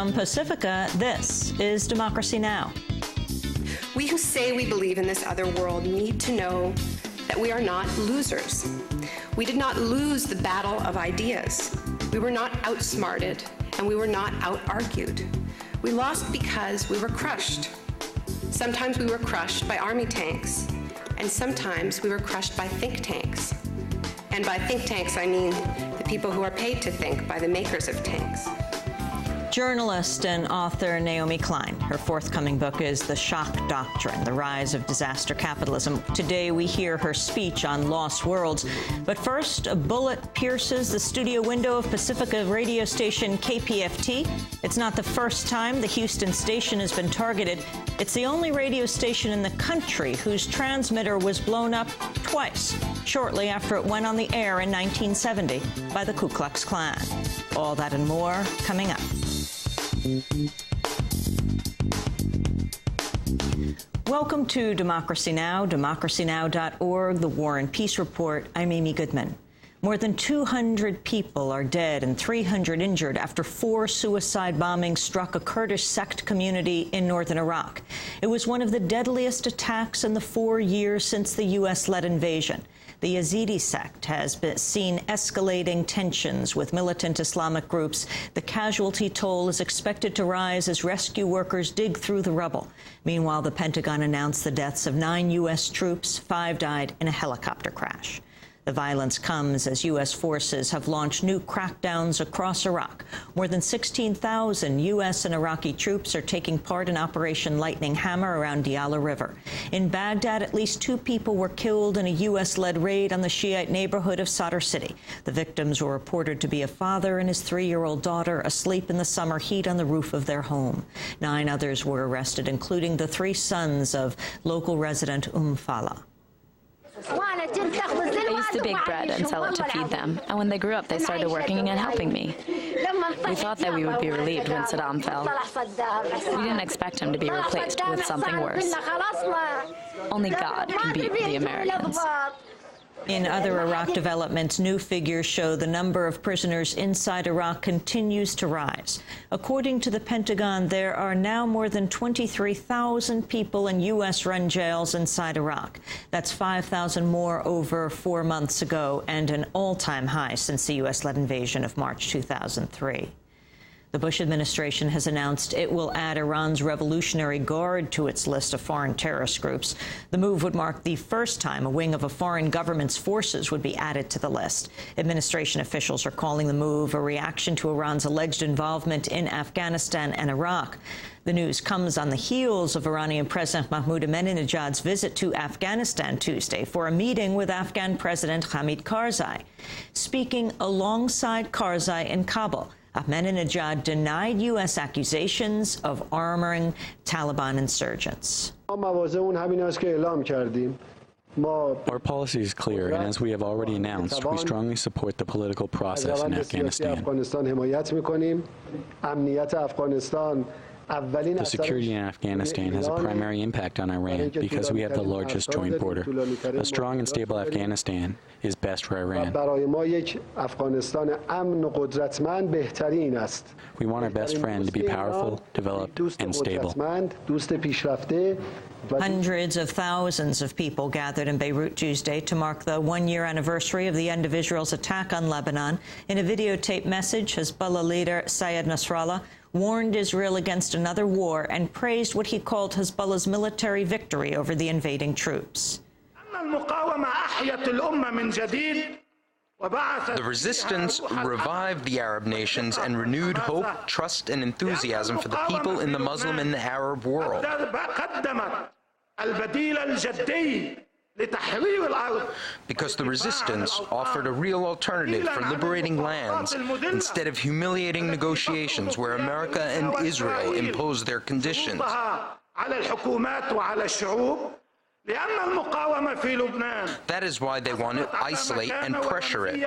From Pacifica, this is Democracy Now! We who say we believe in this other world need to know that we are not losers. We did not lose the battle of ideas. We were not outsmarted, and we were not out-argued. We lost because we were crushed. Sometimes we were crushed by army tanks, and sometimes we were crushed by think tanks. And by think tanks, I mean the people who are paid to think by the makers of tanks. Journalist and author Naomi Klein. Her forthcoming book is The Shock Doctrine, The Rise of Disaster Capitalism. Today we hear her speech on Lost Worlds. But first, a bullet pierces the studio window of Pacifica radio station KPFT. It's not the first time the Houston station has been targeted. It's the only radio station in the country whose transmitter was blown up twice, shortly after it went on the air in 1970 by the Ku Klux Klan. All that and more coming up. Welcome to Democracy Now!, democracynow.org, the War and Peace Report. I'm Amy Goodman. More than 200 people are dead and 300 injured after 4 suicide bombings struck a Kurdish sect community in northern Iraq. It was one of the deadliest attacks in the 4 years since the U.S.-led invasion. The Yazidi sect has seen escalating tensions with militant Islamic groups. The casualty toll is expected to rise as rescue workers dig through the rubble. Meanwhile, the Pentagon announced the deaths of 9 U.S. troops. 5 died in a helicopter crash. The violence comes as U.S. forces have launched new crackdowns across Iraq. More than 16,000 U.S. and Iraqi troops are taking part in Operation Lightning Hammer around Diyala River. In Baghdad, at least 2 people were killed in a U.S.-led raid on the Shiite neighborhood of Sadr City. The victims were reported to be a father and his 3-year-old daughter asleep in the summer heat on the roof of their home. 9 others were arrested, including the 3 sons of local resident Fala. I used to bake bread and sell it to feed them, and when they grew up, they started working and helping me. We thought that we would be relieved when Saddam fell. We didn't expect him to be replaced with something worse. Only God can beat the Americans. In other Iraq developments, new figures show the number of prisoners inside Iraq continues to rise. According to the Pentagon, there are now more than 23,000 people in U.S.-run jails inside Iraq. That's 5,000 more over 4 months ago and an all-time high since the U.S.-led invasion of March 2003. The Bush administration has announced it will add Iran's Revolutionary Guard to its list of foreign terrorist groups. The move would mark the first time a wing of a foreign government's forces would be added to the list. Administration officials are calling the move a reaction to Iran's alleged involvement in Afghanistan and Iraq. The news comes on the heels of Iranian President Mahmoud Ahmadinejad's visit to Afghanistan Tuesday for a meeting with Afghan President Hamid Karzai. Speaking alongside Karzai in Kabul, Ahmadinejad denied U.S. accusations of armoring Taliban insurgents. Our policy is clear, and as we have already announced, we strongly support the political process in Afghanistan. The security in Afghanistan has a primary impact on Iran because we have the largest joint border. A strong and stable Afghanistan is best for Iran. We want our best friend to be powerful, developed, and stable. Hundreds of thousands of people gathered in Beirut Tuesday to mark the 1-year anniversary of the end of Israel's attack on Lebanon. In a videotaped message, Hezbollah leader Sayed Nasrallah warned Israel against another war and praised what he called Hezbollah's military victory over the invading troops. The resistance revived the Arab nations and renewed hope, trust, and enthusiasm for the people in the Muslim and the Arab world. Because the resistance offered a real alternative for liberating lands instead of humiliating negotiations where America and Israel impose their conditions. That is why they want to isolate and pressure it.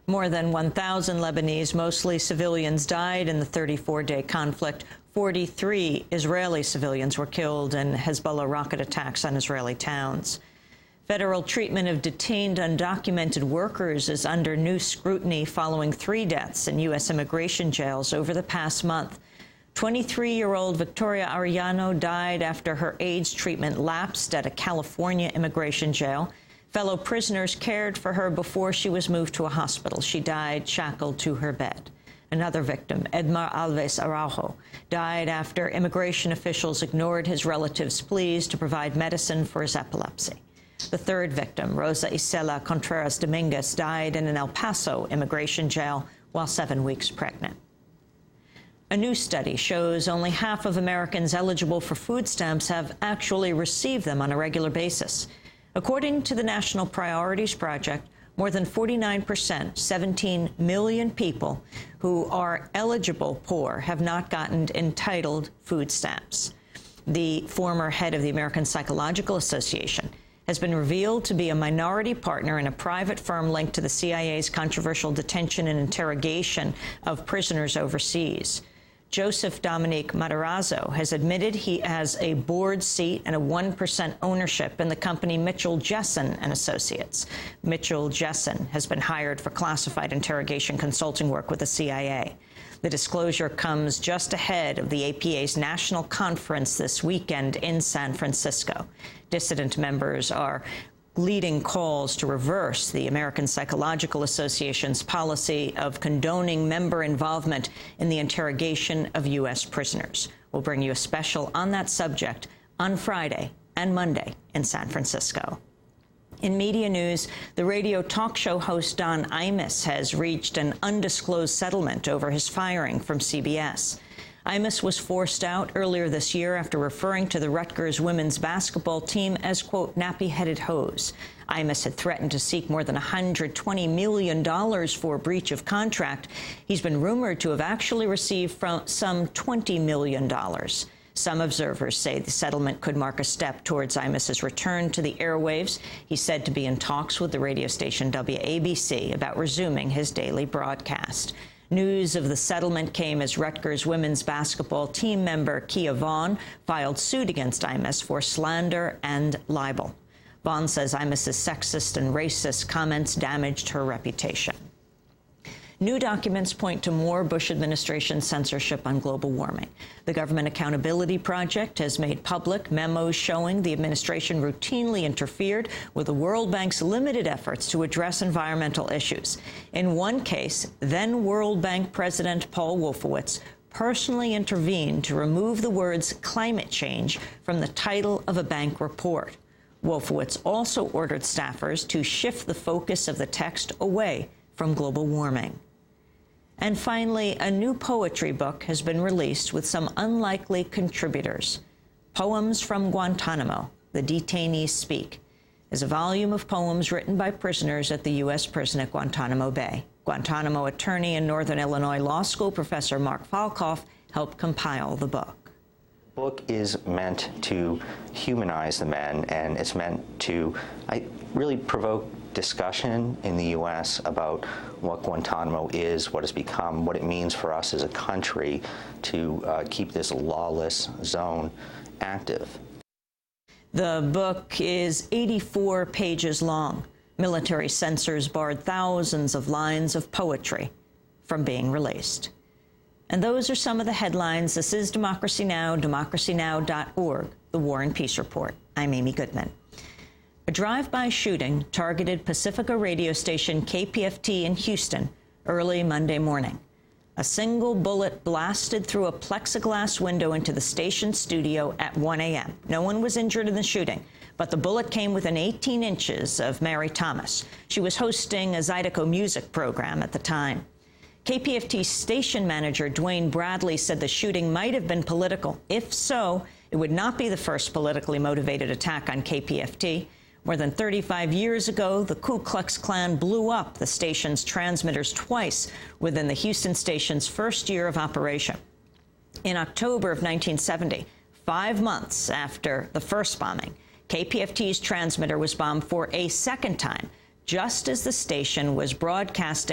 More than 1,000 Lebanese, mostly civilians, died in the 34-day conflict. 43 Israeli civilians were killed in Hezbollah rocket attacks on Israeli towns. Federal treatment of detained undocumented workers is under new scrutiny following 3 deaths in U.S. immigration jails over the past month. 23-year-old Victoria Arellano died after her AIDS treatment lapsed at a California immigration jail. Fellow prisoners cared for her before she was moved to a hospital. She died shackled to her bed. Another victim, Edmar Alves Araujo, died after immigration officials ignored his relatives' pleas to provide medicine for his epilepsy. The third victim, Rosa Isela Contreras Dominguez, died in an El Paso immigration jail while 7 weeks pregnant. A new study shows only half of Americans eligible for food stamps have actually received them on a regular basis. According to the National Priorities Project, more than 49%, 17 million people who are eligible poor, have not gotten entitled food stamps. The former head of the American Psychological Association has been revealed to be a minority partner in a private firm linked to the CIA's controversial detention and interrogation of prisoners overseas. Joseph Dominique Matarazzo has admitted he has a board seat and a 1% ownership in the company Mitchell Jessen and Associates. Mitchell Jessen has been hired for classified interrogation consulting work with the CIA. The disclosure comes just ahead of the APA's national conference this weekend in San Francisco. Dissident members are leading calls to reverse the American Psychological Association's policy of condoning member involvement in the interrogation of U.S. prisoners. We'll bring you a special on that subject on Friday and Monday in San Francisco. In media news, the radio talk show host Don Imus has reached an undisclosed settlement over his firing from CBS. Imus was forced out earlier this year after referring to the Rutgers women's basketball team as, quote, nappy-headed hoes. Imus had threatened to seek more than $120 million for breach of contract. He's been rumored to have actually received some $20 million. Some observers say the settlement could mark a step towards Imus's return to the airwaves. He's said to be in talks with the radio station WABC about resuming his daily broadcast. News of the settlement came as Rutgers women's basketball team member Kia Vaughn filed suit against Imus for slander and libel. Vaughn says Imus's sexist and racist comments damaged her reputation. New documents point to more Bush administration censorship on global warming. The Government Accountability Project has made public memos showing the administration routinely interfered with the World Bank's limited efforts to address environmental issues. In one case, then World Bank President Paul Wolfowitz personally intervened to remove the words climate change from the title of a bank report. Wolfowitz also ordered staffers to shift the focus of the text away from global warming. And finally, a new poetry book has been released with some unlikely contributors. Poems from Guantanamo, The Detainees Speak, is a volume of poems written by prisoners at the U.S. prison at Guantanamo Bay. Guantanamo attorney and Northern Illinois Law School professor Mark Falkoff helped compile the book. The book is meant to humanize the men, and it's meant to really provoke discussion in the U.S. about what Guantanamo is, what it's become, what it means for us as a country to keep this lawless zone active. The book is 84 pages long. Military censors barred thousands of lines of poetry from being released. And those are some of the headlines. This is Democracy Now!, democracynow.org, The War and Peace Report. I'm Amy Goodman. A drive-by shooting targeted Pacifica radio station KPFT in Houston early Monday morning. A single bullet blasted through a plexiglass window into the station studio at 1 a.m. No one was injured in the shooting, but the bullet came within 18 inches of Mary Thomas. She was hosting a Zydeco music program at the time. KPFT station manager Dwayne Bradley said the shooting might have been political. If so, it would not be the first politically motivated attack on KPFT. More than 35 years ago, the Ku Klux Klan blew up the station's transmitters twice within the Houston station's first year of operation. In October of 1970, 5 months after the first bombing, KPFT's transmitter was bombed for a second time, just as the station was broadcasting